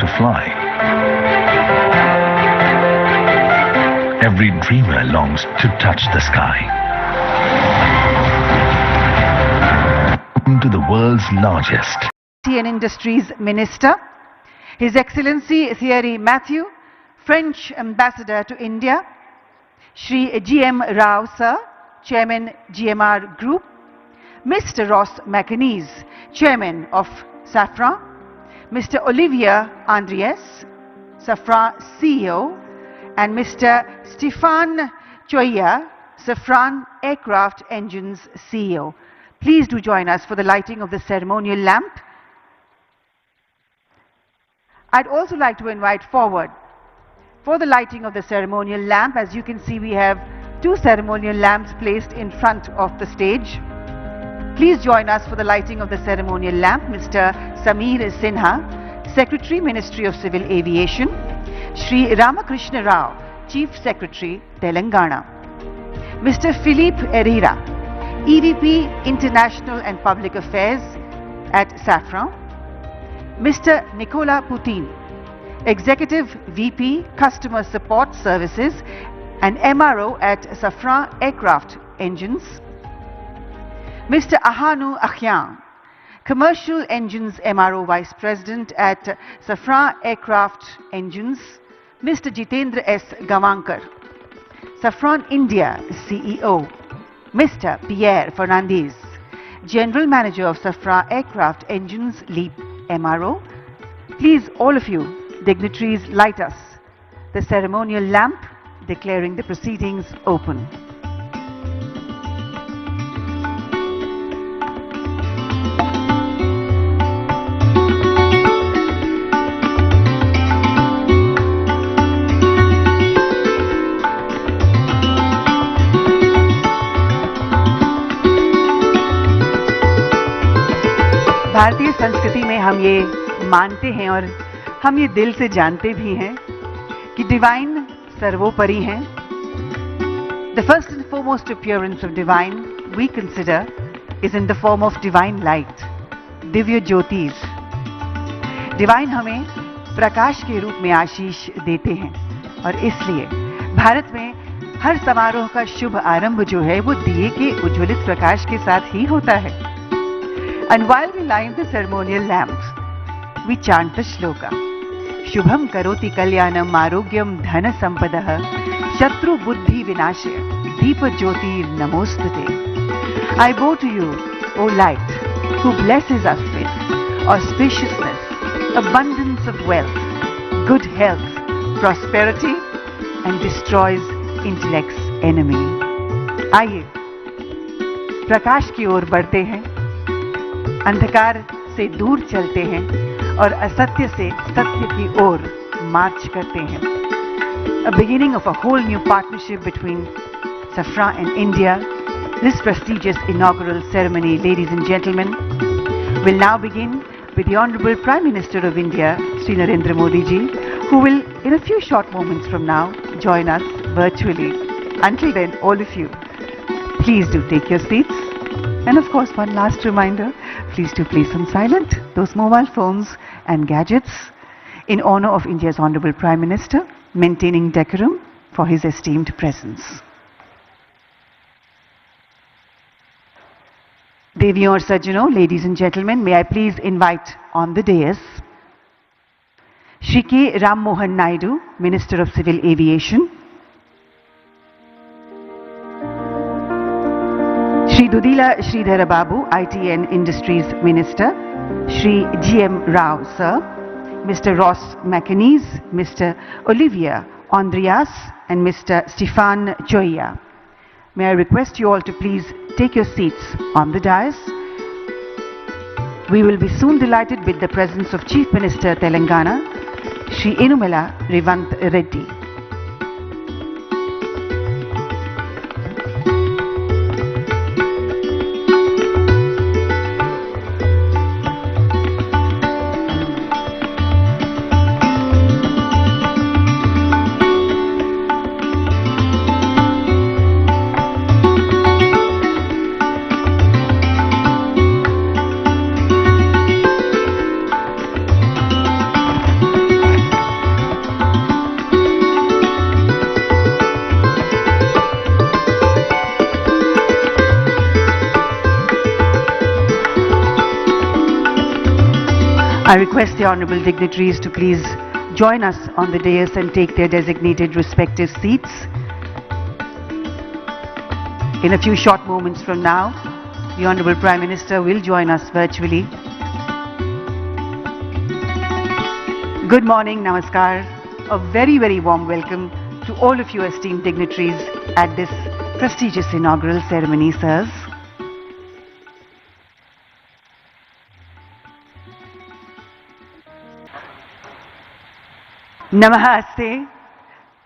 to fly. Every dreamer longs to touch the sky. To the world's largest and Industries Minister, His Excellency Thierry Matthew, French Ambassador to India, Shri G.M. Rao Sir, Chairman GMR Group, Mr. Ross McAnees, Chairman of Safran, Mr. Olivier Andries, Safran CEO, and Mr. Stéphane Choya, Safran Aircraft Engines CEO. Please do join us for the lighting of the ceremonial lamp. I'd also like to invite forward for the lighting of the ceremonial lamp. As you can see, we have two ceremonial lamps placed in front of the stage. Please join us for the lighting of the ceremonial lamp. Mr. Sameer Sinha, Secretary, Ministry of Civil Aviation. Shri Ramakrishna Rao, Chief Secretary, Telangana. Mr. Philippe Herrera, EVP International and Public Affairs at Safran. Mr. Nicola Putin, Executive VP Customer Support Services and MRO at Safran Aircraft Engines. Mr. Ahanu Akhyan, Commercial Engines MRO Vice President at Safran Aircraft Engines. Mr. Jitendra S. Gavankar, Safran India CEO. Mr. Pierre Fernandez, General Manager of Safran Aircraft Engines LEAP MRO. Please, all of you, dignitaries, light us the ceremonial lamp declaring the proceedings open. भारतीय संस्कृति में हम ये मानते हैं और हम ये दिल से जानते भी हैं कि डिवाइन सर्वोपरि हैं. The first and foremost appearance of divine we consider is in the form of divine light, Divya ज्योतिष. डिवाइन हमें प्रकाश के रूप में आशीष देते हैं और इसलिए भारत में हर समारोह का शुभ आरंभ जो है वो दिए के उज्ज्वलित प्रकाश के साथ ही होता है. And while we light the ceremonial lamps, we chant the shloka. Shubham karoti kalyanam arogyam dhana sampadah shatru buddhi vinashaya deepa jyotir namostute. I bow to you, O light, who blesses us with auspiciousness, abundance of wealth, good health, prosperity, and destroys intellect's enemy. आइए प्रकाश की ओर बढ़ते हैं, अंधकार से दूर चलते हैं और असत्य से सत्य की ओर मार्च करते हैं. A beginning of a whole new partnership between Safran and India. This prestigious inaugural ceremony, ladies and gentlemen, will now begin with the Honorable Prime Minister of India, Shri Narendra Modi ji, who will in a few short moments from now join us virtually. Until then, all of you, please do take your seats. And of course, one last reminder, please do place on silent those mobile phones and gadgets in honor of India's Honorable Prime Minister, maintaining decorum for his esteemed presence. Deviyon aur Sajjanon, ladies and gentlemen, may I please invite on the dais Shri K. Ram Mohan Naidu, Minister of Civil Aviation, Shri Dudila Sridhara Babu, IT and Industries Minister, Shri G.M. Rao Sir, Mr. Ross McAnees, Mr. Olivier Andreas, and Mr. Stéphane Choya. May I request you all to please take your seats on the dais. We will be soon delighted with the presence of Chief Minister Telangana, Shri Inumela Revanth Reddy. I request the honorable dignitaries to please join us on the dais and take their designated respective seats. In a few short moments from now, the Honorable Prime Minister will join us virtually. Good morning, namaskar. A very, very warm welcome to all of you esteemed dignitaries at this prestigious inaugural ceremony, sirs. Namaste,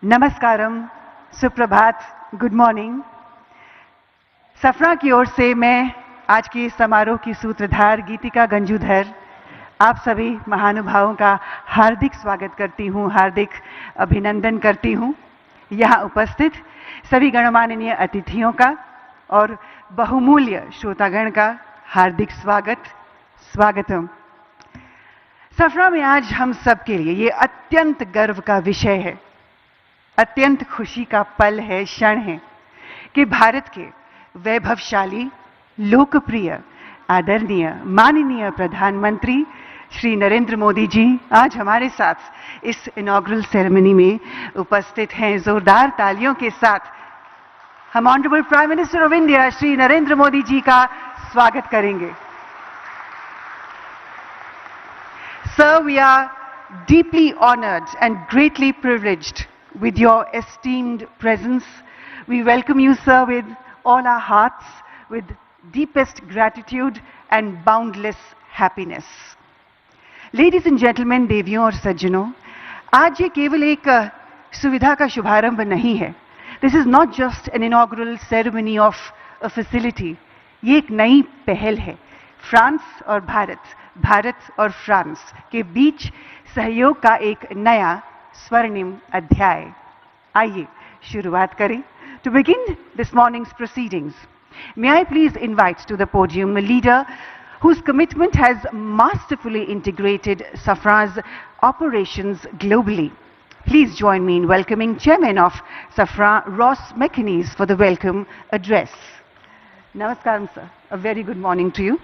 Namaskaram, Suprabhat, good morning. सफरा की ओर से मैं आज के इस समारोह की सूत्रधार गीतिका गंजूधर आप सभी महानुभावों का हार्दिक स्वागत करती हूँ, हार्दिक अभिनंदन करती हूँ। यहाँ उपस्थित सभी गणमाननीय अतिथियों का और बहुमूल्य श्रोतागण का हार्दिक स्वागतम। सफरा में आज हम सब के लिए ये अत्यंत गर्व का विषय है, अत्यंत खुशी का पल है, क्षण है कि भारत के वैभवशाली, लोकप्रिय, आदरणीय, माननीय प्रधानमंत्री श्री नरेंद्र मोदी जी आज हमारे साथ इस इनॉग्रल सेरेमनी में उपस्थित हैं। जोरदार तालियों के साथ हम honourable prime minister of India Shri Narendra Modi ji का स्वागत करेंगे। Sir, we are deeply honored and greatly privileged with your esteemed presence. We welcome you, sir, with all our hearts, with deepest gratitude and boundless happiness. Ladies and gentlemen, देवियों और सज्जनों, आज ये केवल एक सुविधा का शुभारंभ नहीं है. This is not just an inaugural ceremony of a facility. ये एक नई पहल है. फ्रांस और भारत और फ्रांस के बीच सहयोग का एक नया स्वर्णिम अध्याय. आइए शुरुआत करें. To begin this morning's proceedings, may I please invite to the podium a leader whose commitment has masterfully integrated Safra's operations globally. Please join me in welcoming Chairman of Safra, Ross McInnes, for the welcome address. Namaskaram, sir. A very good morning to you.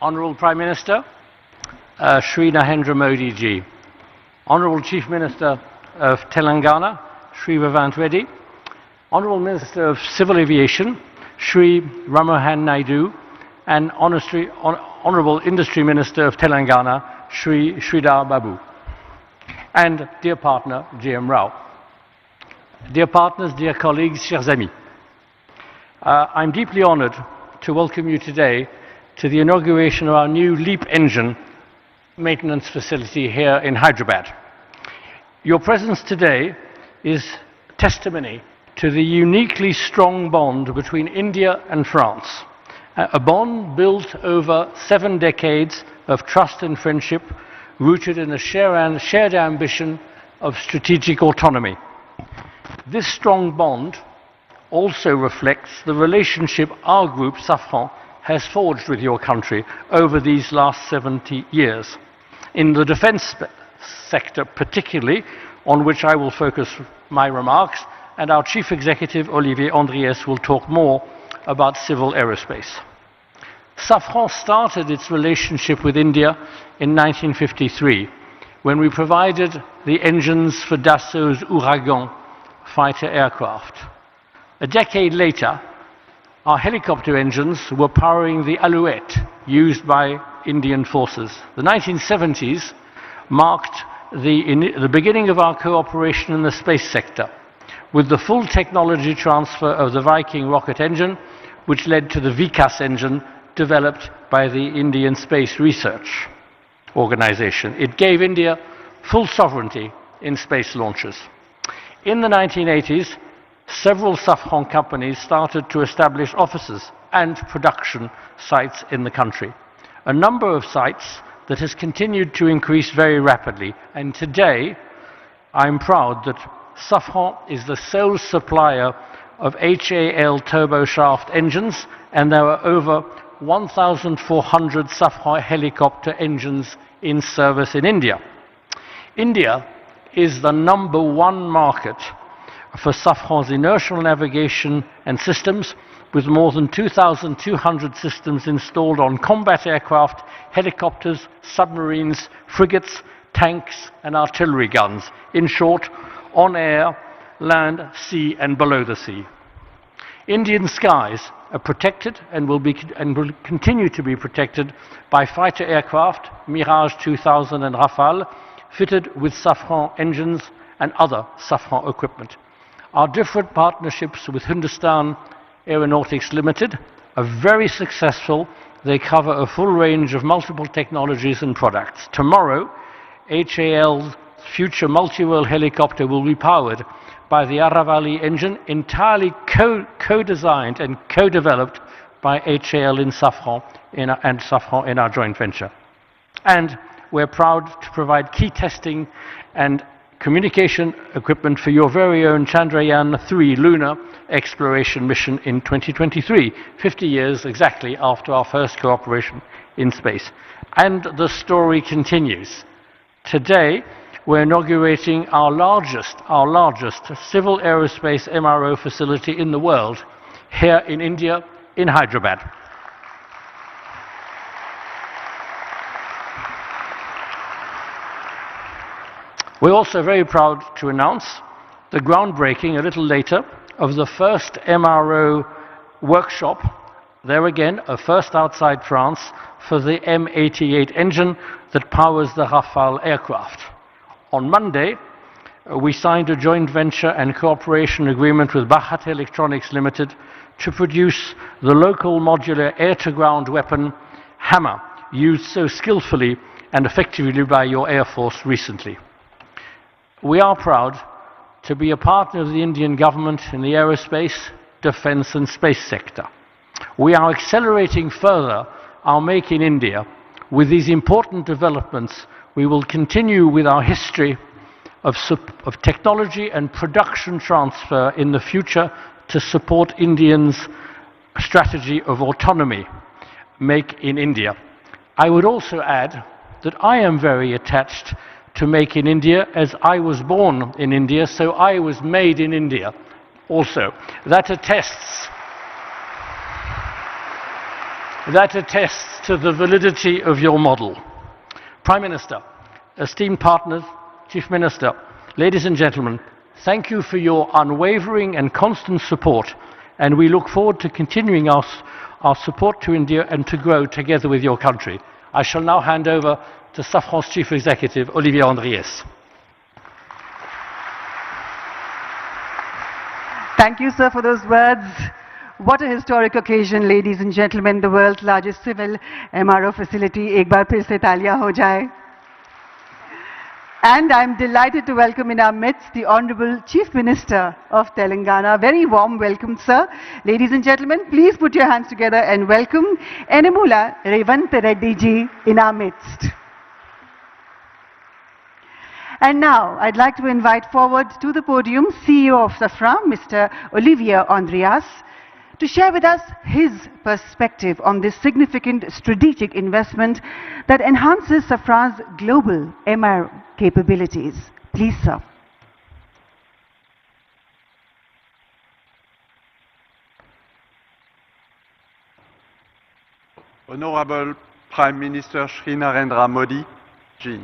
Honourable Prime Minister, Shri Narendra Modi ji, Honourable Chief Minister of Telangana, Shri Revanth Reddy, Honourable Minister of Civil Aviation, Shri Ramohan Naidu, and Honourable Industry Minister of Telangana, Shri Sridhar Babu, and dear partner, GM Rao. Dear partners, dear colleagues, chers amis, I'm deeply honoured to welcome you today to the inauguration of our new LEAP Engine maintenance facility here in Hyderabad. Your presence today is testimony to the uniquely strong bond between India and France, a bond built over 7 decades of trust and friendship rooted in a shared ambition of strategic autonomy. This strong bond also reflects the relationship our group, Safran, has forged with your country over these last 70 years. In the defence sector particularly, on which I will focus my remarks, and our Chief Executive, Olivier Andriès, will talk more about civil aerospace. Safran started its relationship with India in 1953, when we provided the engines for Dassault's Ouragan fighter aircraft. A decade later, our helicopter engines were powering the Alouette used by Indian forces. The 1970s marked the beginning of our cooperation in the space sector, with the full technology transfer of the Viking rocket engine, which led to the Vikas engine developed by the Indian Space Research Organization. It gave India full sovereignty in space launches. In the 1980s, several Safran companies started to establish offices and production sites in the country. A number of sites that has continued to increase very rapidly, and today I'm proud that Safran is the sole supplier of HAL turboshaft engines, and there are over 1,400 Safran helicopter engines in service in India. India is the #1 market for Safran's inertial navigation and systems, with more than 2,200 systems installed on combat aircraft, helicopters, submarines, frigates, tanks and artillery guns. In short, on air, land, sea and below the sea. Indian skies are protected and will continue to be protected by fighter aircraft, Mirage 2000 and Rafale, fitted with Safran engines and other Safran equipment. Our different partnerships with Hindustan Aeronautics Limited are very successful. They cover a full range of multiple technologies and products. Tomorrow, HAL's future multi-role helicopter will be powered by the Aravali engine, entirely co-designed and co-developed by HAL in Safran and Safran in our joint venture. And we're proud to provide key testing and communication equipment for your very own Chandrayaan-3 lunar exploration mission in 2023, 50 years exactly after our first cooperation in space. And the story continues. Today, we're inaugurating our largest civil aerospace MRO facility in the world, here in India, in Hyderabad. We're also very proud to announce the groundbreaking a little later of the first MRO workshop, there again, a first outside France, for the M88 engine that powers the Rafale aircraft. On Monday, we signed a joint venture and cooperation agreement with Bharat Electronics Limited to produce the local modular air-to-ground weapon Hammer, used so skillfully and effectively by your Air Force recently. We are proud to be a partner of the Indian government in the aerospace, defense and space sector. We are accelerating further our Make in India. With these important developments, we will continue with our history of technology and production transfer in the future to support Indians' strategy of autonomy, Make in India. I would also add that I am very attached to Make in India, as I was born in India, so I was made in India also. That attests to the validity of your model. Prime Minister, esteemed partners, Chief Minister, ladies and gentlemen, thank you for your unwavering and constant support, and we look forward to continuing our support to India and to grow together with your country. I shall now hand over to Safran's Chief Executive, Olivier Andriès. Thank you, sir, for those words. What a historic occasion, ladies and gentlemen, the world's largest civil MRO facility. Ek baar phir se taaliyan ho jaye. And I'm delighted to welcome in our midst the Honorable Chief Minister of Telangana. Very warm welcome, sir. Ladies and gentlemen, please put your hands together and welcome Enamula Revanth Reddy ji in our midst. And now, I'd like to invite forward to the podium CEO of Safran, Mr. Olivier Andriès, to share with us his perspective on this significant strategic investment that enhances Safran's global MRO capabilities. Please, sir. Honorable Prime Minister Shri Narendra Modi ji,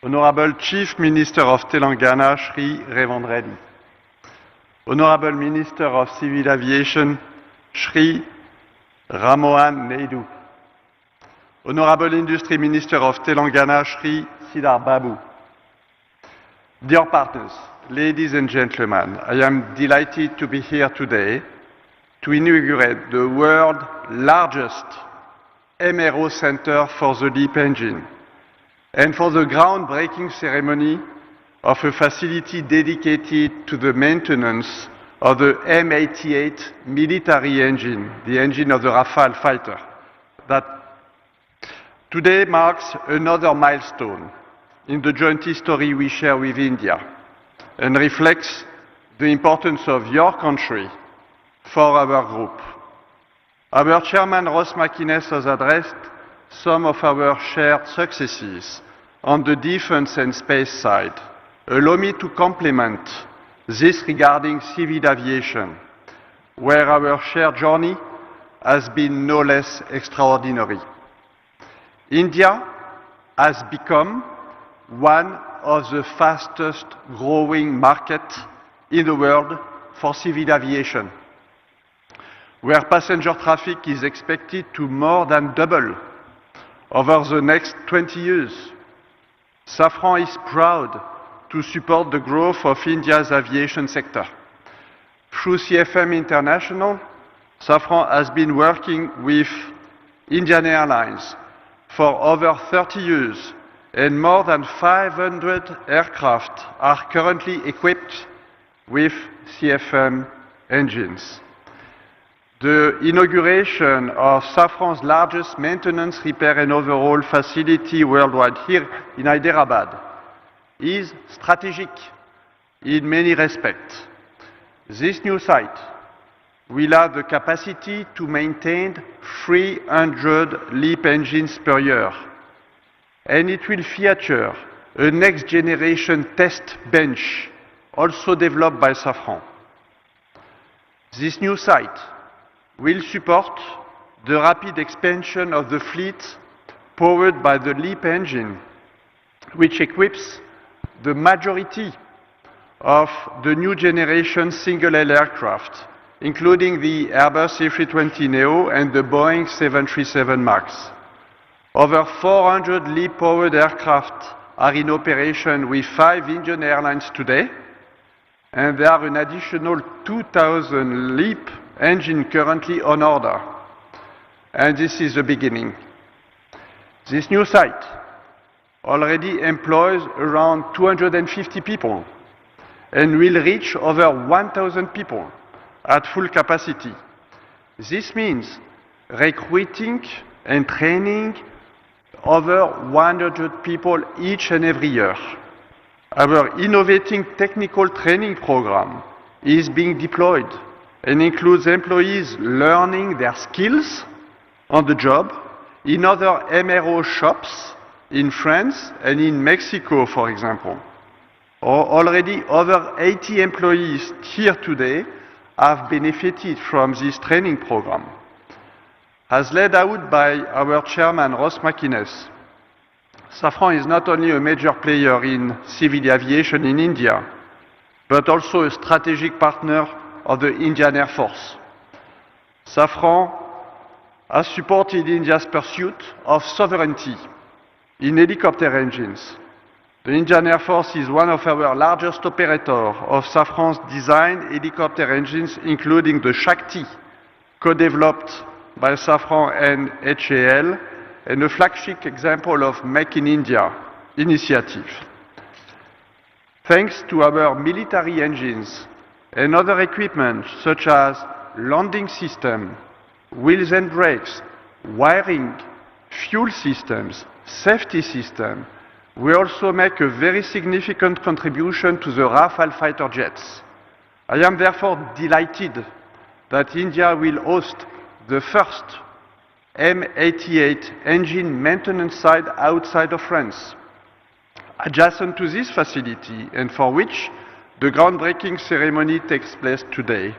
Honorable Chief Minister of Telangana Shri Revanth Reddy, Honorable Minister of Civil Aviation Shri Ramohan Naidu, Honorable Industry Minister of Telangana Shri Siddhar Babu. Dear partners, ladies and gentlemen, I am delighted to be here today to inaugurate the world's largest MRO center for the LEAP engine and for the groundbreaking ceremony of a facility dedicated to the maintenance of the M88 military engine, the engine of the Rafale fighter. That today marks another milestone in the joint history we share with India and reflects the importance of your country for our group. Our Chairman Ross McInnes has addressed some of our shared successes on the defense and space side. Allow me to complement This regarding civil aviation, where our shared journey has been no less extraordinary. India has become one of the fastest growing markets in the world for civil aviation, where passenger traffic is expected to more than double over the next 20 years. Safran is proud to support the growth of India's aviation sector. Through CFM International, Safran has been working with Indian Airlines for over 30 years, and more than 500 aircraft are currently equipped with CFM engines. The inauguration of Safran's largest maintenance, repair and overhaul facility worldwide here in Hyderabad is strategic in many respects. This new site will have the capacity to maintain 300 LEAP engines per year, and it will feature a next-generation test bench also developed by Safran. This new site will support the rapid expansion of the fleet powered by the LEAP engine, which equips the majority of the new generation single-aisle aircraft, including the Airbus A320neo and the Boeing 737 MAX. Over 400 LEAP-powered aircraft are in operation with 5 Indian airlines today, and there are an additional 2,000 LEAP engines currently on order. And this is the beginning. This new site already employs around 250 people and will reach over 1,000 people at full capacity. This means recruiting and training over 100 people each and every year. Our innovating technical training program is being deployed and includes employees learning their skills on the job in other MRO shops in France and in Mexico, for example. Already over 80 employees here today have benefited from this training program. As laid out by our chairman, Ross McInnes, Safran is not only a major player in civil aviation in India, but also a strategic partner of the Indian Air Force. Safran has supported India's pursuit of sovereignty in helicopter engines. The Indian Air Force is one of our largest operators of Safran's designed helicopter engines, including the Shakti, co-developed by Safran and HAL, and a flagship example of Make in India initiative. Thanks to our military engines and other equipment such as landing system, wheels and brakes, wiring, fuel systems, safety system, we also make a very significant contribution to the Rafale fighter jets. I am therefore delighted that India will host the first M88 engine maintenance site outside of France, adjacent to this facility, and for which the groundbreaking ceremony takes place today.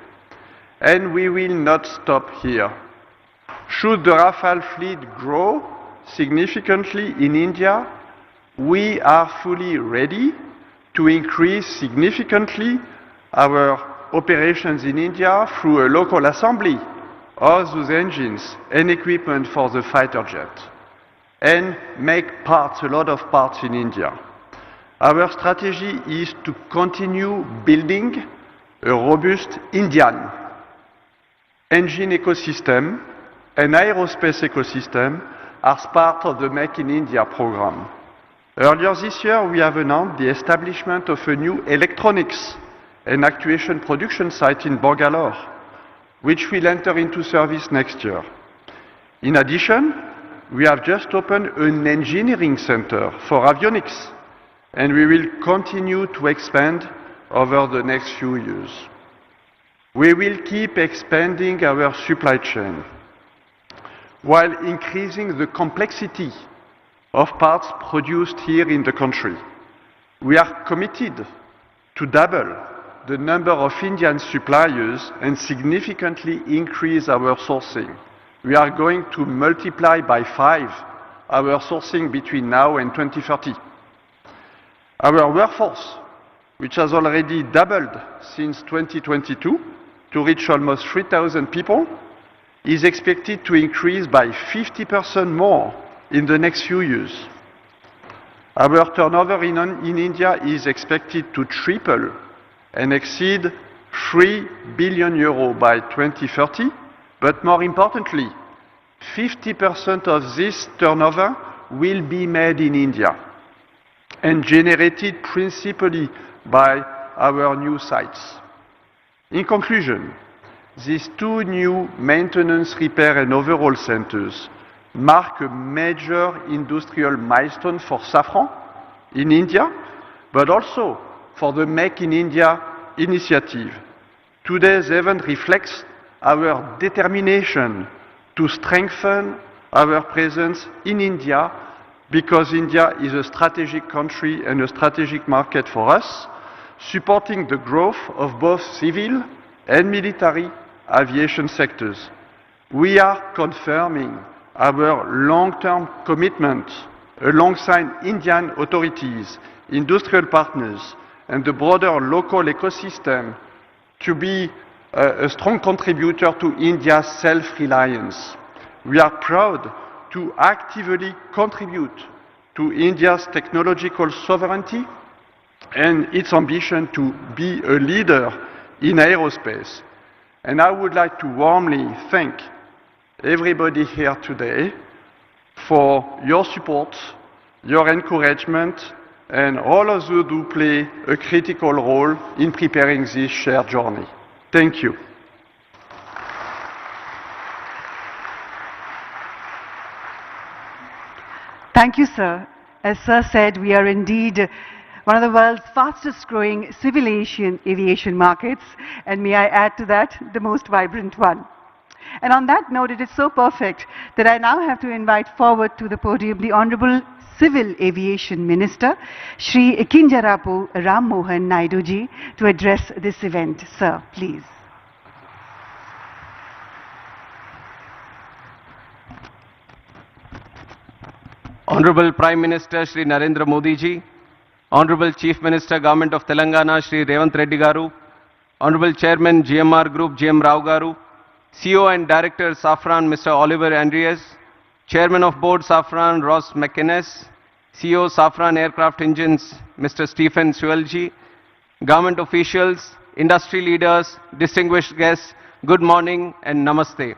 And we will not stop here. Should the Rafale fleet grow significantly in India, we are fully ready to increase significantly our operations in India through a local assembly of those engines and equipment for the fighter jet, and make parts, a lot of parts in India. Our strategy is to continue building a robust Indian engine ecosystem and aerospace ecosystem as part of the Make in India program. Earlier this year, we have announced the establishment of a new electronics and actuation production site in Bangalore, which will enter into service next year. In addition, we have just opened an engineering center for avionics, and we will continue to expand over the next few years. We will keep expanding our supply chain while increasing the complexity of parts produced here in the country. We are committed to double the number of Indian suppliers and significantly increase our sourcing. We are going to multiply by 5 our sourcing between now and 2030. Our workforce, which has already doubled since 2022 to reach almost 3,000 people, is expected to increase by 50% more in the next few years. Our turnover in India is expected to triple and exceed 3 billion euro by 2030, but more importantly, 50% of this turnover will be made in India and generated principally by our new sites. In conclusion, these 2 new maintenance, repair and overhaul centers mark a major industrial milestone for Safran in India, but also for the Make in India initiative. Today's event reflects our determination to strengthen our presence in India, because India is a strategic country and a strategic market for us, supporting the growth of both civil and military aviation sectors. We are confirming our long-term commitment alongside Indian authorities, industrial partners, and the broader local ecosystem to be a strong contributor to India's self-reliance. We are proud to actively contribute to India's technological sovereignty and its ambition to be a leader in aerospace. And I would like to warmly thank everybody here today for your support, your encouragement, and all of you who play a critical role in preparing this shared journey. Thank you. Thank you, sir. As sir said, we are indeed one of the world's fastest growing civil aviation markets, and may I add to that, the most vibrant one. And on that note, it is so perfect that I now have to invite forward to the podium the Honorable Civil Aviation Minister, Shri Kinjarapu Ram Mohan Naidu ji, to address this event. Sir, please. Honorable Prime Minister Shri Narendra Modi ji, Honorable Chief Minister Government of Telangana Shri Revanth Reddy garu, Honorable Chairman GMR Group GM Rao garu, CEO and Director Safran Mr. Oliver Andreas, Chairman of Board Safran Ross McInnes, CEO Safran Aircraft Engines Mr. Stephen Sewell-ji, government officials, industry leaders, distinguished guests, good morning and namaste.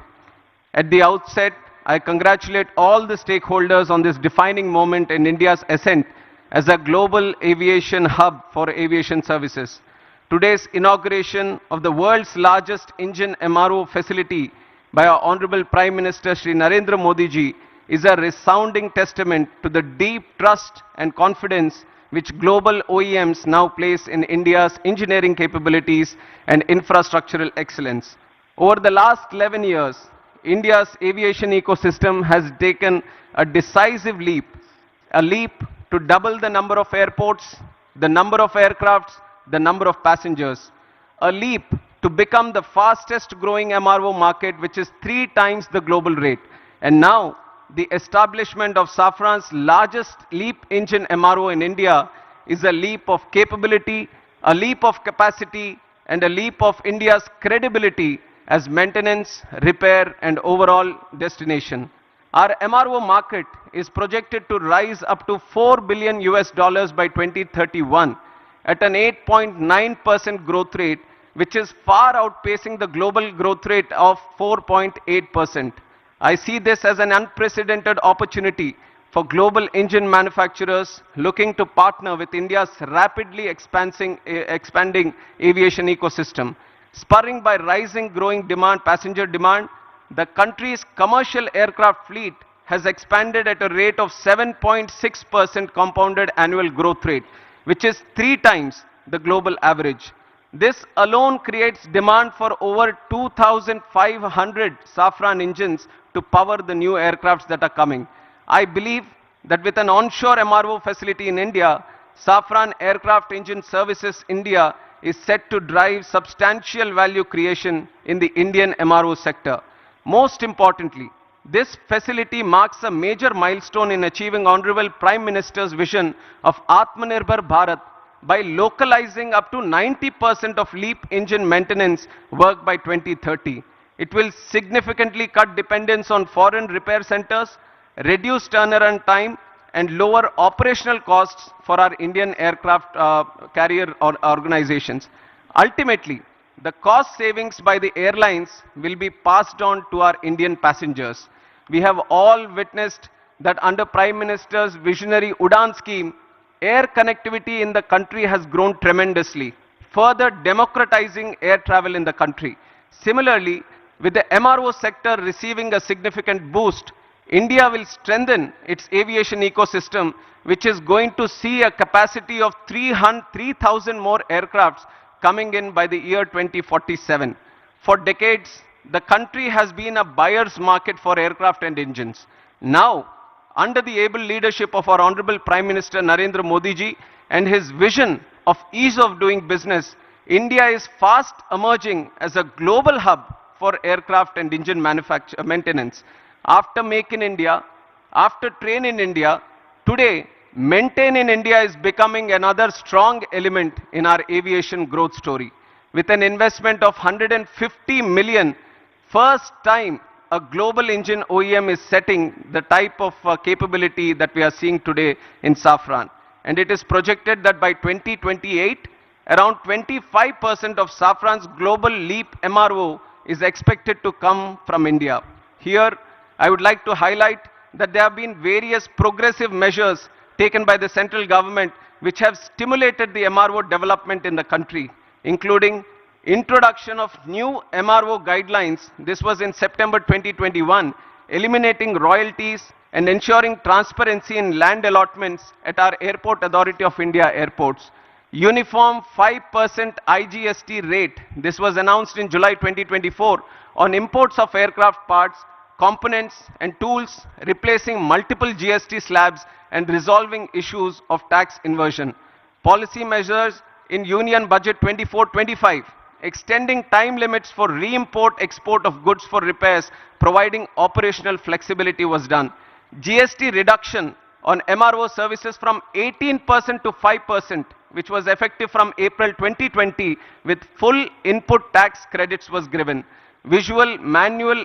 At the outset, I congratulate all the stakeholders on this defining moment in India's ascent as a global aviation hub for aviation services. Today's inauguration of the world's largest engine MRO facility by our Honorable Prime Minister Shri Narendra Modi ji is a resounding testament to the deep trust and confidence which global OEMs now place in India's engineering capabilities and infrastructural excellence. Over the last 11 years, India's aviation ecosystem has taken a decisive leap, to double the number of airports, the number of aircrafts, the number of passengers. A leap to become the fastest growing MRO market, which is 3 times the global rate. And now, the establishment of Safran's largest LEAP Engine MRO in India is a leap of capability, a leap of capacity, and a leap of India's credibility as maintenance, repair, and overall destination. Our MRO market is projected to rise up to $4 billion by 2031 at an 8.9% growth rate, which is far outpacing the global growth rate of 4.8%. I see this as an unprecedented opportunity for global engine manufacturers looking to partner with India's rapidly expanding aviation ecosystem. Spurring by rising growing demand, passenger demand, the country's commercial aircraft fleet has expanded at a rate of 7.6% compounded annual growth rate, which is 3 times the global average. This alone creates demand for over 2,500 Safran engines to power the new aircrafts that are coming. I believe that with an onshore MRO facility in India, Safran Aircraft Engine Services India is set to drive substantial value creation in the Indian MRO sector. Most importantly, this facility marks a major milestone in achieving Honorable Prime Minister's vision of Atmanirbhar Bharat by localizing up to 90% of LEAP engine maintenance work by 2030. It will significantly cut dependence on foreign repair centers, reduce turnaround time, and lower operational costs for our Indian aircraft carrier organizations. Ultimately, the cost savings by the airlines will be passed on to our Indian passengers. We have all witnessed that under Prime Minister's visionary Udan scheme, air connectivity in the country has grown tremendously, further democratizing air travel in the country. Similarly, with the MRO sector receiving a significant boost, India will strengthen its aviation ecosystem, which is going to see a capacity of 3,000 more aircrafts coming in by the year 2047. For decades, the country has been a buyer's market for aircraft and engines. Now, under the able leadership of our Honorable Prime Minister Narendra Modi ji and his vision of ease of doing business, India is fast emerging as a global hub for aircraft and engine maintenance. After Make in India, after Train in India, today Maintain in India is becoming another strong element in our aviation growth story. With an investment of 150 million, first time a global engine OEM is setting the type of capability that we are seeing today in Safran. And it is projected that by 2028, around 25% of Safran's global LEAP MRO is expected to come from India. Here, I would like to highlight that there have been various progressive measures taken by the central government which have stimulated the MRO development in the country, including introduction of new MRO guidelines. This was in September 2021, eliminating royalties and ensuring transparency in land allotments at our Airport Authority of India airports. Uniform 5% IGST rate, this was announced in July 2024, on imports of aircraft parts, components and tools, replacing multiple GST slabs and resolving issues of tax inversion. Policy measures in Union Budget 24-25, extending time limits for re-import-export of goods for repairs, providing operational flexibility was done. GST reduction on MRO services from 18% to 5%, which was effective from April 2020, with full input tax credits was given. Visa manual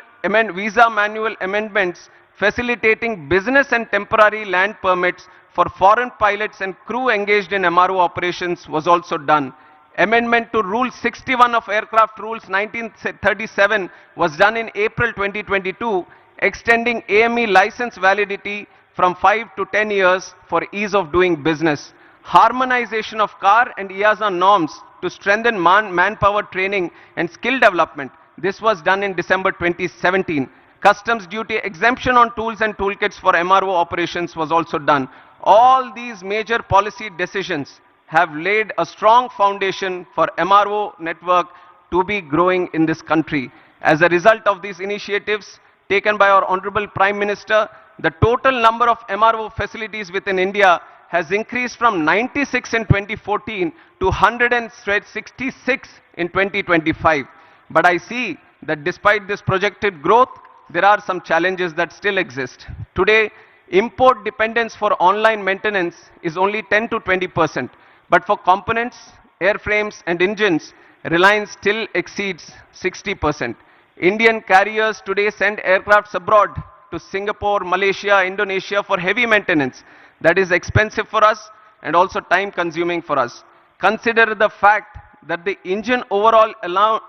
amendments facilitating business and temporary land permits for foreign pilots and crew engaged in MRO operations was also done. Amendment to Rule 61 of Aircraft Rules 1937 was done in April 2022, extending AME license validity from 5 to 10 years for ease of doing business. Harmonization of CAR and EASA norms to strengthen manpower training and skill development. This was done in December 2017. Customs duty exemption on tools and toolkits for MRO operations was also done. All these major policy decisions have laid a strong foundation for MRO network to be growing in this country. As a result of these initiatives taken by our Honorable Prime Minister, the total number of MRO facilities within India has increased from 96 in 2014 to 166 in 2025. But I see that despite this projected growth, there are some challenges that still exist. Today, import dependence for online maintenance is only 10 to 20%. But for components, airframes and engines, reliance still exceeds 60%. Indian carriers today send aircrafts abroad to Singapore, Malaysia, Indonesia for heavy maintenance. That is expensive for us and also time consuming for us. Consider the fact that the engine overall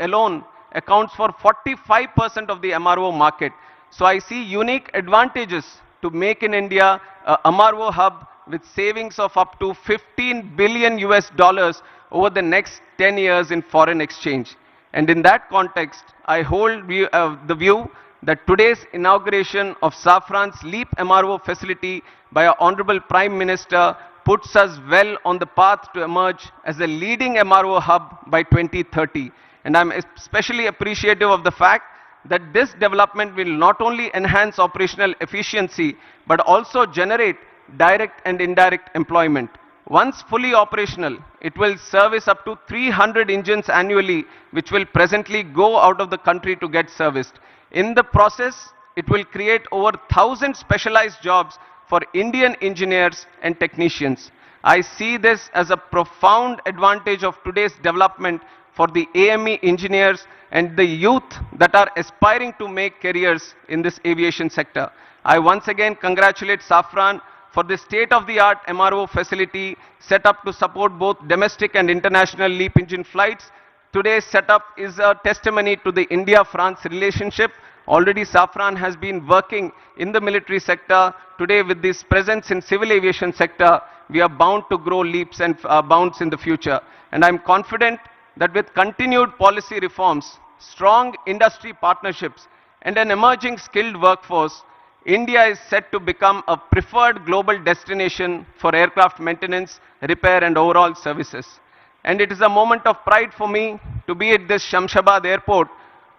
alone accounts for 45% of the MRO market. So I see unique advantages to make in India a MRO hub with savings of up to $15 billion over the next 10 years in foreign exchange. And in that context, I hold the view that today's inauguration of Safran's LEAP MRO facility by our Honorable Prime Minister puts us well on the path to emerge as a leading MRO hub by 2030. And I'm especially appreciative of the fact that this development will not only enhance operational efficiency, but also generate direct and indirect employment. Once fully operational, it will service up to 300 engines annually, which will presently go out of the country to get serviced. In the process, it will create over 1,000 specialized jobs for Indian engineers and technicians. I see this as a profound advantage of today's development for the AME engineers and the youth that are aspiring to make careers in this aviation sector. I once again congratulate Safran for the state-of-the-art MRO facility set up to support both domestic and international LEAP engine flights. Today's setup is a testimony to the India-France relationship. Already Safran has been working in the military sector. Today with this presence in civil aviation sector, we are bound to grow leaps and bounds in the future. And I'm confident that with continued policy reforms, strong industry partnerships, and an emerging skilled workforce, India is set to become a preferred global destination for aircraft maintenance, repair, and overall services. And it is a moment of pride for me to be at this Shamshabad airport.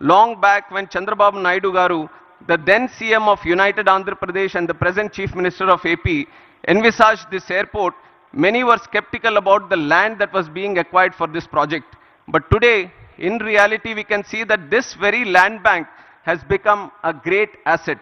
Long back when Chandrababu Naidu Garu, the then CM of United Andhra Pradesh and the present Chief Minister of AP, envisaged this airport, many were skeptical about the land that was being acquired for this project. But today, in reality, we can see that this very land bank has become a great asset.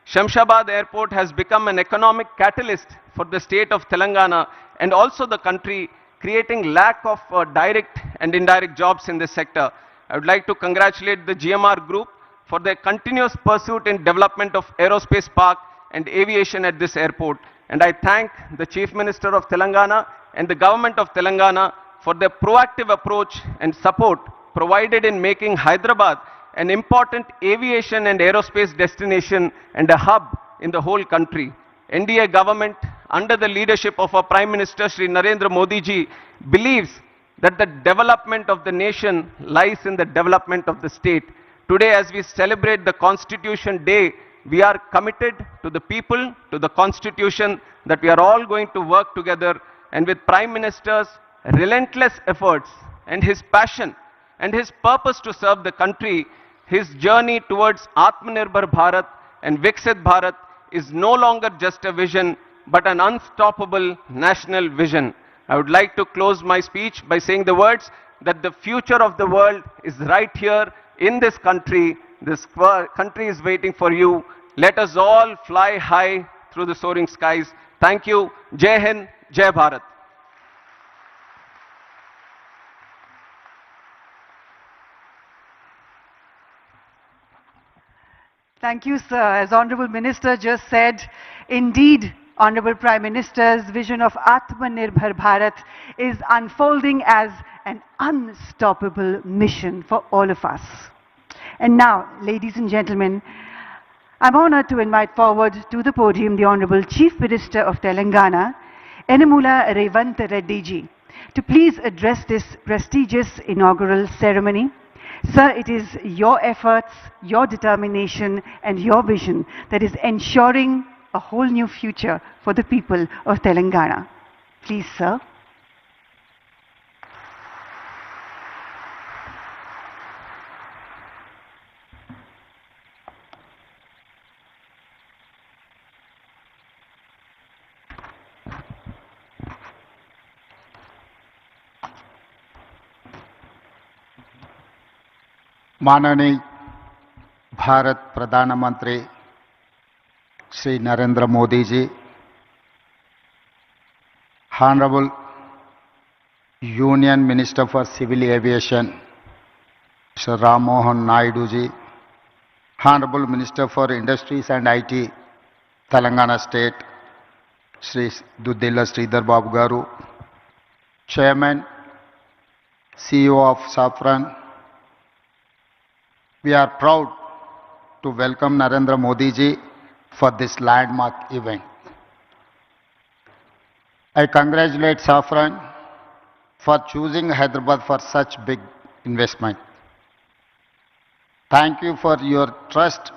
Shamshabad Airport has become an economic catalyst for the state of Telangana and also the country, creating lack of direct and indirect jobs in this sector. I would like to congratulate the GMR Group for their continuous pursuit in development of aerospace park and aviation at this airport. And I thank the Chief Minister of Telangana and the Government of Telangana for their proactive approach and support provided in making Hyderabad an important aviation and aerospace destination and a hub in the whole country. NDA government, under the leadership of our Prime Minister Shri Narendra Modi ji, believes that the development of the nation lies in the development of the state. Today, as we celebrate the Constitution Day, we are committed to the people, to the Constitution, that we are all going to work together, and with Prime Minister's relentless efforts and his passion and his purpose to serve the country, his journey towards Atmanirbhar Bharat and Viksit Bharat is no longer just a vision, but an unstoppable national vision. I would like to close my speech by saying the words that the future of the world is right here in this country. This country is waiting for you. Let us all fly high through the soaring skies. Thank you. Jai Hind, Jai Bharat. Thank you, sir. As Honorable Minister just said, indeed, Honorable Prime Minister's vision of Atmanirbhar Bharat is unfolding as an unstoppable mission for all of us. And now, ladies and gentlemen, I'm honored to invite forward to the podium the Honorable Chief Minister of Telangana, Enamula Revanth Reddy ji, to please address this prestigious inaugural ceremony. Sir, it is your efforts, your determination, and your vision that is ensuring a whole new future for the people of Telangana. Please, sir. माननीय भारत प्रधानमंत्री श्री नरेंद्र मोदी जी, Honorable Union Minister for Civil Aviation Sir Ram Mohan Naidu ji, Honorable Minister for Industries and IT Telangana State Sri Duddela Sridhar Babu Garu, Chairman CEO of Safran. We are proud to welcome Narendra Modi ji for this landmark event. I congratulate Safran for choosing Hyderabad for such big investment. Thank you for your trust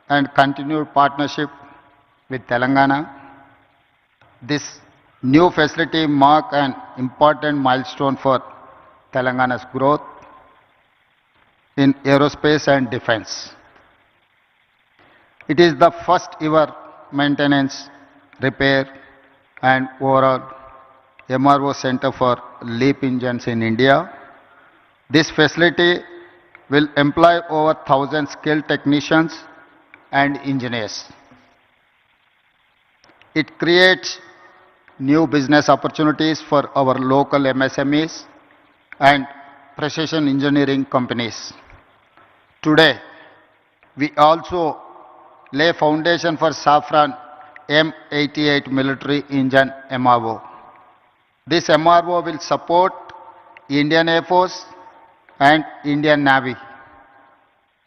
and continued partnership with Telangana. This new facility marks an important milestone for Telangana's growth in aerospace and defense. It is the first ever maintenance, repair and overall MRO center for LEAP engines in India. This facility will employ over 1,000 skilled technicians and engineers. It creates new business opportunities for our local MSMEs and precision engineering companies. Today, we also lay foundation for Safran M88 military engine MRO. This MRO will support Indian Air Force and Indian Navy.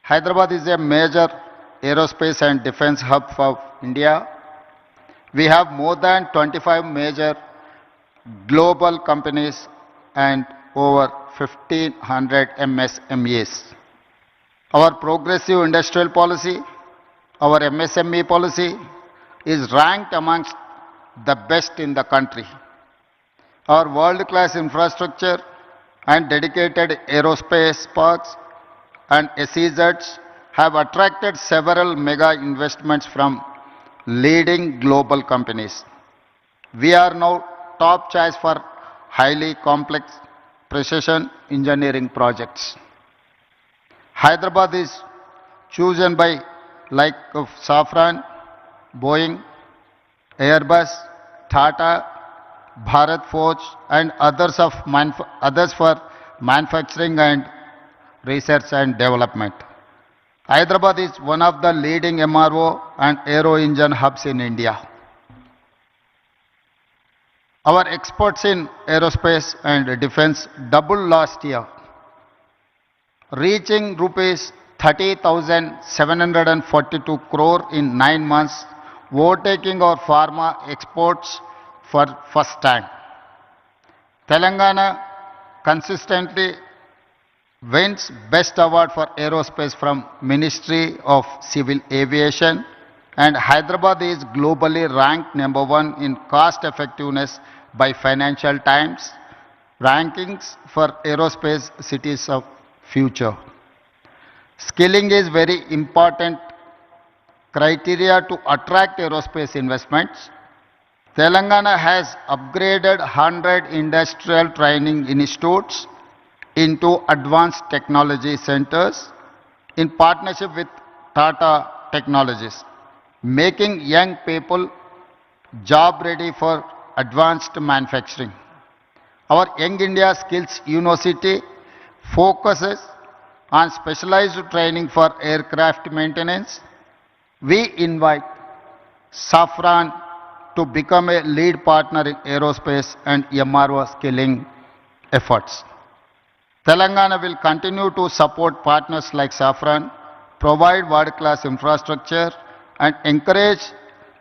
Hyderabad is a major aerospace and defense hub for India. We have more than 25 major global companies and over 1,500 MSMEs. Our progressive industrial policy, our MSME policy, is ranked amongst the best in the country. Our world-class infrastructure and dedicated aerospace parks and SEZs have attracted several mega investments from leading global companies. We are now top choice for highly complex precision engineering projects. Hyderabad is chosen by like of Safran, Boeing, Airbus, Tata, Bharat Forge and others for manufacturing and research and development. Hyderabad is one of the leading MRO and aero engine hubs in India. Our exports in aerospace and defense doubled last year, reaching rupees 30,742 crore in 9 months, overtaking our pharma exports for first time. Telangana consistently wins Best Award for Aerospace from Ministry of Civil Aviation, and Hyderabad is globally ranked #1 in cost effectiveness by Financial Times rankings for aerospace cities of future. Skilling is very important criteria to attract aerospace investments. Telangana has upgraded 100 industrial training institutes into advanced technology centers in partnership with Tata Technologies, making young people job ready for advanced manufacturing. Our Young India Skills University focuses on specialized training for aircraft maintenance. We invite Safran to become a lead partner in aerospace and MRO skilling efforts. Telangana will continue to support partners like Safran, provide world-class infrastructure and encourage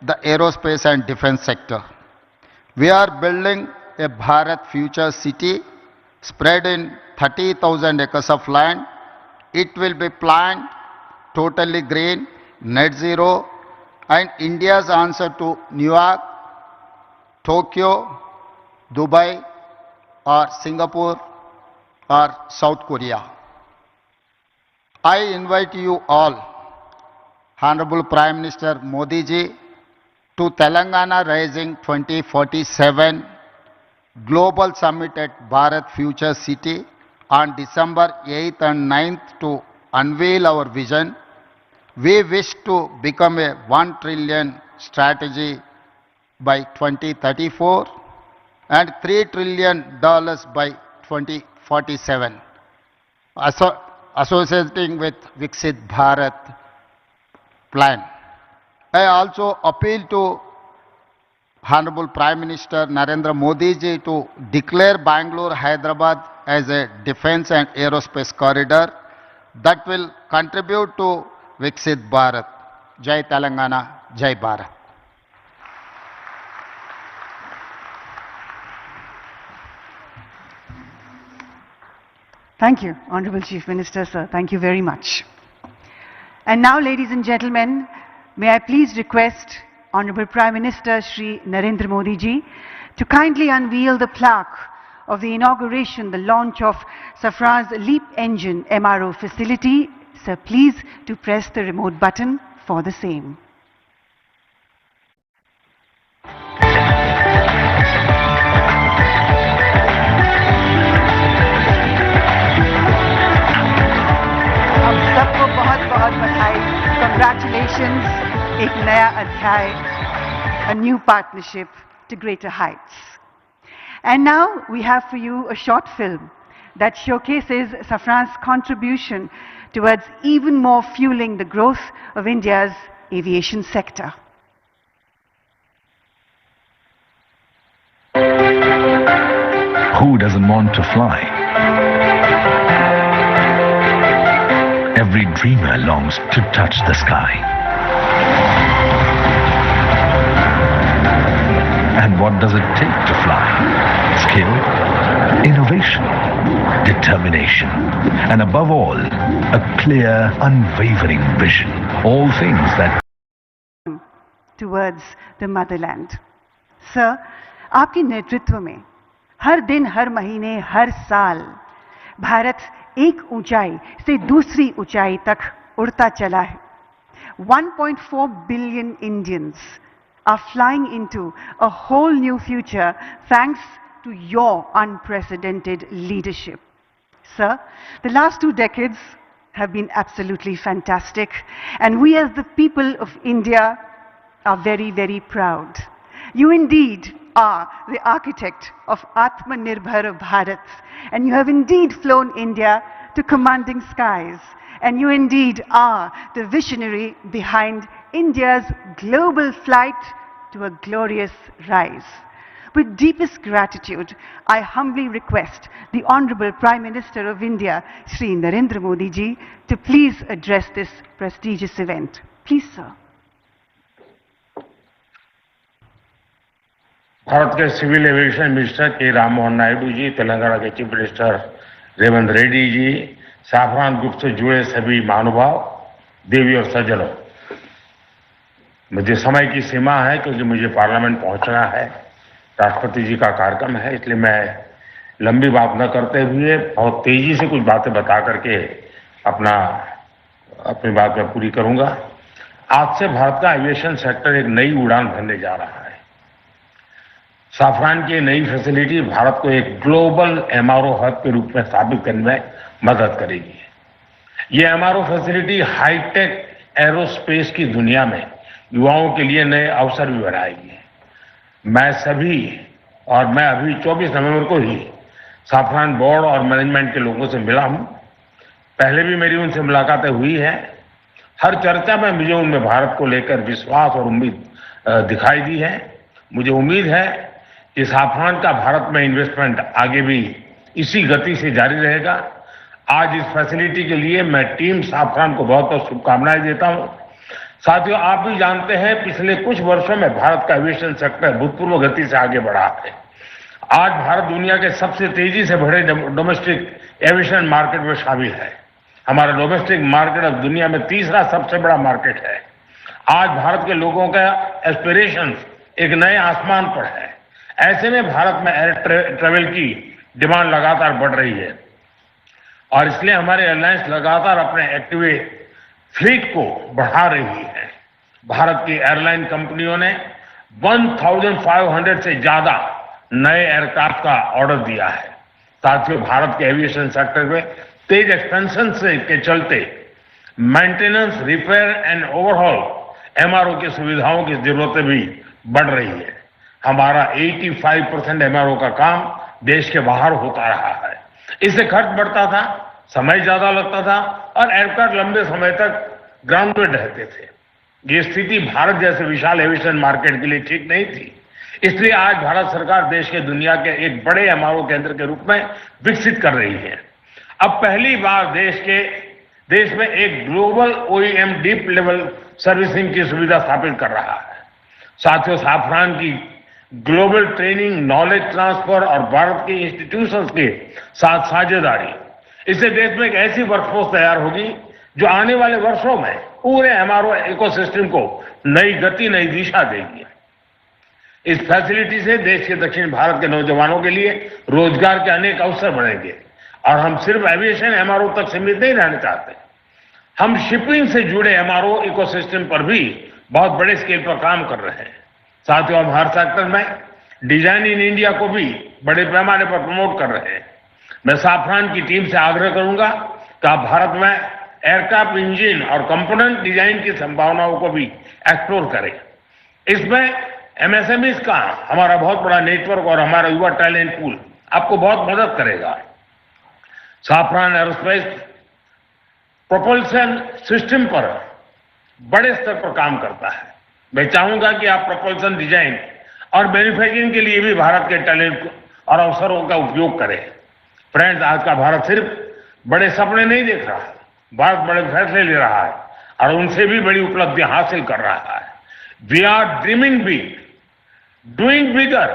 the aerospace and defense sector. We are building a Bharat Future City spread in 30,000 acres of land. It will be planned totally green, net zero, and India's answer to New York, Tokyo, Dubai, or Singapore, or South Korea. I invite you all, Honorable Prime Minister Modi ji, to Telangana Rising 2047 Global Summit at Bharat Future City on December 8th and 9th to unveil our vision. We wish to become a $1 trillion strategy by 2034 and $3 trillion by 2047, associating with Viksit Bharat plan. I also appeal to Honorable Prime Minister Narendra Modi ji to declare Bangalore Hyderabad as a defense and aerospace corridor that will contribute to Viksit Bharat. Jai Telangana, Jai Bharat. Thank you, Honorable Chief Minister, sir. Thank you very much. And now, ladies and gentlemen, may I please request Honorable Prime Minister Shri Narendra Modi ji to kindly unveil the plaque of the inauguration, the launch of Safran's LEAP Engine MRO facility. Sir, please to press the remote button for the same. high, a new partnership to greater heights. And now we have for you a short film that showcases Safran's contribution towards even more fueling the growth of India's aviation sector. Who doesn't want to fly? Every dreamer longs to touch the sky. And what does it take to fly? Skill, innovation, determination, and above all, a clear, unwavering vision. All things that towards the motherland. Sir, आपके नेतृत्व में हर दिन, हर महीने, हर साल भारत एक ऊंचाई से दूसरी ऊंचाई तक उड़ता चला है. 1.4 billion Indians are flying into a whole new future thanks to your unprecedented leadership. Sir, the last 2 decades have been absolutely fantastic, and we as the people of India are very, very proud. You indeed are the architect of Atmanirbhar Bharat, and you have indeed flown India to commanding skies, and you indeed are the visionary behind India's global flight to a glorious rise. With deepest gratitude, I humbly request the Honorable Prime Minister of India, Shri Narendra Modi ji, to please address this prestigious event. Please, sir. Bharat के civil aviation minister के राममोहन नायडू जी, तेलंगाना के chief minister Revanth Reddy ji, Safran group से जुड़े सभी महानुभाव, देवी और सज्जनों, मुझे समय की सीमा है क्योंकि मुझे पार्लियामेंट पहुंचना है, राष्ट्रपति जी का कार्यक्रम है, इसलिए मैं लंबी बात न करते हुए बहुत तेजी से कुछ बातें बता करके अपनी बात मैं पूरी करूंगा। आज से भारत का एविएशन सेक्टर एक नई उड़ान भरने जा रहा है। साफरान की नई फैसिलिटी भारत को एक ग्लोबल एमआरओ हब के रूप में स्थापित करने में मदद करेगी। ये एमआरओ फैसिलिटी हाईटेक एरोस्पेस की दुनिया में युवाओं के लिए नए अवसर भी बनाएगी। मैं अभी 24 नवंबर को ही साफरान बोर्ड और मैनेजमेंट के लोगों से मिला हूं। पहले भी मेरी उनसे मुलाकातें हुई है। हर चर्चा में मुझे उनमें भारत को लेकर विश्वास और उम्मीद दिखाई दी है। मुझे उम्मीद है कि साफरान का भारत में इन्वेस्टमेंट आगे भी इसी गति से जारी रहेगा। आज इस फैसिलिटी के लिए मैं टीम साफरान को बहुत बहुत शुभकामनाएं देता हूं। साथियों, आप भी जानते हैं पिछले कुछ वर्षों में भारत का एविएशन सेक्टर भूतपूर्व गति से आगे बढ़ा है। आज भारत दुनिया के सबसे तेजी से बढ़े डोमेस्टिक एविएशन मार्केट में शामिल है। हमारा डोमेस्टिक मार्केट अब दुनिया में तीसरा सबसे बड़ा मार्केट है। आज भारत के लोगों का एस्पिरेशंस एक नए आसमान पर है। ऐसे में भारत में एयर ट्रेवल की डिमांड लगातार बढ़ रही है और इसलिए हमारे एयरलाइंस लगातार अपने एक्टिव फ्लीट को बढ़ा रही है। भारत की एयरलाइन कंपनियों ने 1500 से ज्यादा नए एयरक्राफ्ट का ऑर्डर दिया है। साथियों, भारत के एविएशन सेक्टर में तेज एक्सपेंशन के चलते maintenance, repair and overhaul MRO की सुविधाओं की जरूरतें भी बढ़ रही है। हमारा 85% एमआरओ का काम देश के बाहर होता रहा है। इससे खर्च बढ़ता था, समय ज्यादा लगता था और एयरक्राफ्ट लंबे समय तक ग्राउंड में रहते थे। ये स्थिति भारत जैसे विशाल एविएशन मार्केट के लिए ठीक नहीं थी। इसलिए आज भारत सरकार देश के दुनिया के एक बड़े एमआरओ केंद्र के रूप में विकसित कर रही है। अब पहली बार देश में एक global OEM deep level servicing की सुविधा स्थापित कर रहा है। साथियों, साफरान की ग्लोबल ट्रेनिंग, नॉलेज ट्रांसफर और भारत के इंस्टीट्यूशंस के साथ साझेदारी, इससे देश में एक ऐसी वर्कफोर्स तैयार होगी जो आने वाले वर्षों में पूरे एमआरओ इकोसिस्टम को नई गति, नई दिशा देगी। इस फैसिलिटी से देश के दक्षिण भारत के नौजवानों के लिए रोजगार के अनेक अवसर बनेंगे और हम सिर्फ एविएशन एमआरओ तक सीमित नहीं रहना चाहते। हम शिपिंग से जुड़े एमआरओ इकोसिस्टम पर भी बहुत बड़े स्केल पर काम कर रहे हैं। साथियों, हम हर सेक्टर में डिजाइन इन इंडिया को भी बड़े पैमाने पर प्रमोट कर रहे हैं। मैं साफरान की टीम से आग्रह करूंगा कि आप भारत में एयरक्राफ्ट इंजन और कंपोनेंट डिजाइन की संभावनाओं को भी एक्सप्लोर करें। इसमें एमएसएमईज का हमारा बहुत बड़ा नेटवर्क और हमारा युवा टैलेंट पूल आपको बहुत मदद करेगा। साफरान एरोस्पेस प्रोपल्शन सिस्टम पर बड़े स्तर पर काम करता है। मैं चाहूंगा कि आप प्रोपल्शन डिजाइन और मैन्युफैक्चरिंग के लिए भी भारत के टैलेंट और अवसरों का उपयोग करें। फ्रेंड्स, आज का भारत सिर्फ बड़े सपने नहीं देख रहा है, भारत बड़े फैसले ले रहा है और उनसे भी बड़ी उपलब्धियां हासिल कर रहा है। We are dreaming big, doing bigger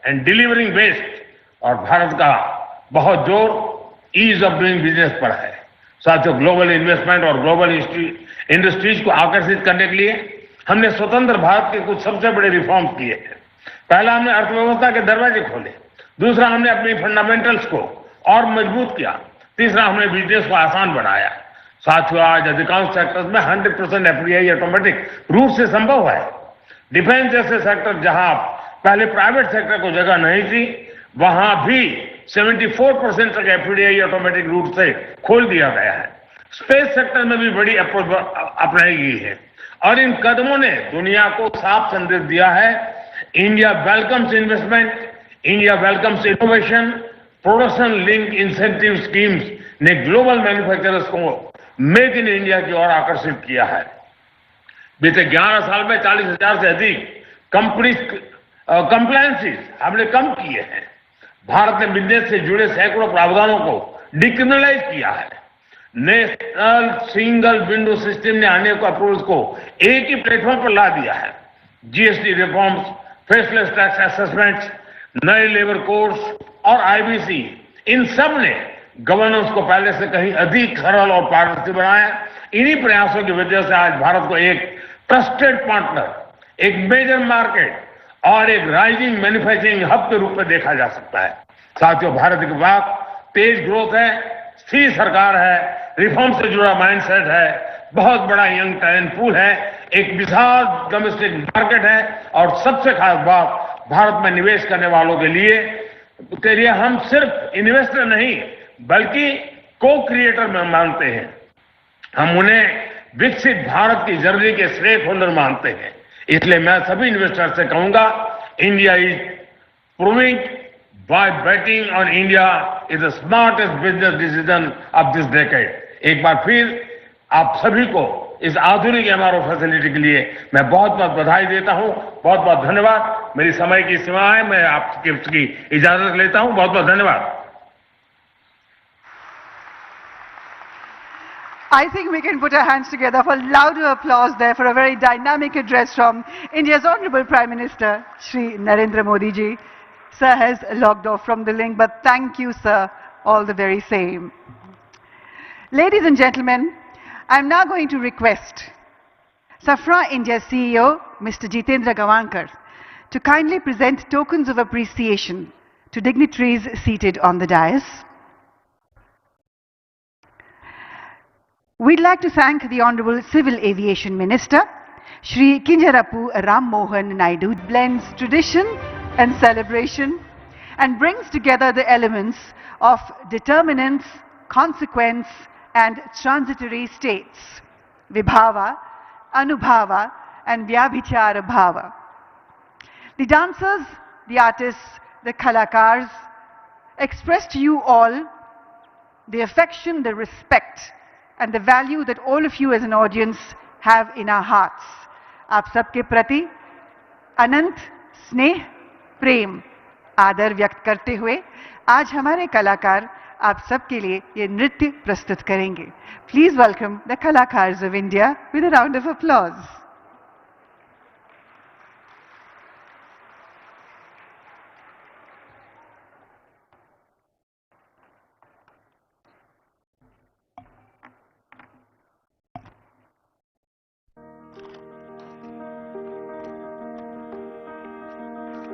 and delivering best. और भारत का बहुत जोर ईज ऑफ डूइंग बिजनेस पर है। साथियों, ग्लोबल इन्वेस्टमेंट और ग्लोबल इंडस्ट्रीज को आकर्षित करने के लिए हमने स्वतंत्र भारत के कुछ सबसे बड़े रिफॉर्म्स किए हैं। पहला, हमने अर्थव्यवस्था के दरवाजे खोले। दूसरा, हमने अपनी फंडामेंटल्स को और मजबूत किया। तीसरा, हमने बिजनेस को आसान बनाया। साथियों, आज अधिकांश सेक्टर्स में 100% एफडीआई ऑटोमेटिक रूप से संभव है। डिफेंस जैसे सेक्टर जहां पहले प्राइवेट सेक्टर को जगह नहीं थी, वहां भी 74% तक एफडीआई ऑटोमेटिक रूट से खोल दिया गया है। स्पेस सेक्टर में भी बड़ी अप्रोच अपनाई गई है और इन कदमों ने दुनिया को साफ संदेश दिया है, India welcomes investment, India welcomes innovation. Production link incentive schemes ने ग्लोबल मैन्युफैक्चरर्स को मेक इन इंडिया की ओर आकर्षित किया है। बीते 11 साल में 40,000 से अधिक कंप्लायंसेस हमने कम किए हैं। भारत ने बिजनेस से जुड़े सैकड़ों प्रावधानों को डिक्रिमिनलाइज किया है। नेशनल सिंगल विंडो सिस्टम ने अनेक अप्रोच को एक ही प्लेटफॉर्म पर ला दिया है। GST reforms, faceless tax assessments, नए लेबर कोड्स और आईबीसी, इन सब ने गवर्नेंस को पहले से कहीं अधिक सरल और पारदर्शी बनाया। इन्हीं प्रयासों की वजह से आज भारत को एक ट्रस्टेड पार्टनर, एक मेजर मार्केट और एक राइजिंग मैन्युफैक्चरिंग हब के रूप में देखा जा सकता है। साथियों, भारत के पास तेज ग्रोथ है, स्थिर सरकार है, रिफॉर्म से जुड़ा माइंडसेट है, बहुत बड़ा यंग टैलेंट पूल है, एक विशाल डोमेस्टिक मार्केट है और सबसे खास बात, भारत में निवेश करने वालों के लिए हम सिर्फ इन्वेस्टर नहीं बल्कि को क्रिएटर में मानते हैं। हम उन्हें विकसित भारत की जर्नी के स्टेक होल्डर मानते हैं। इसलिए मैं सभी इन्वेस्टर से कहूंगा, India is proving by betting on India is the smartest business decision of this decade. एक बार फिर आप सभी को इस आधुनिक एमआरओ फैसिलिटी के लिए मैं बहुत बहुत बधाई देता हूं। बहुत बहुत धन्यवाद। मेरी समय की सीमा है, मैं आपकी इजाजत लेता हूं। बहुत बहुत धन्यवाद। I think we can put our hands together for louder applause there for a very dynamic address from India's Honorable Prime Minister, Shri Narendra Modi ji. Sir has logged off from the link, but thank you, sir, all the very same. Ladies and gentlemen, I'm now going to request Safra India CEO, Mr. Jitendra Gavankar, to kindly present tokens of appreciation to dignitaries seated on the dais. We'd like to thank the Honorable Civil Aviation Minister, Shri Kinjarapu Ram Mohan Naidu, blends tradition and celebration and brings together the elements of determinants, consequence and transitory states, Vibhava, Anubhava and Vyabhichara Bhava. The dancers, the artists, the kalakars express to you all the affection, the respect and the value that all of you as an audience have in our hearts. आप सबके प्रति अनंत स्नेह, प्रेम, आदर व्यक्त करते हुए आज हमारे कलाकार आप सबके लिए ये नृत्य प्रस्तुत करेंगे. Please welcome the Kalakars of India with a round of applause.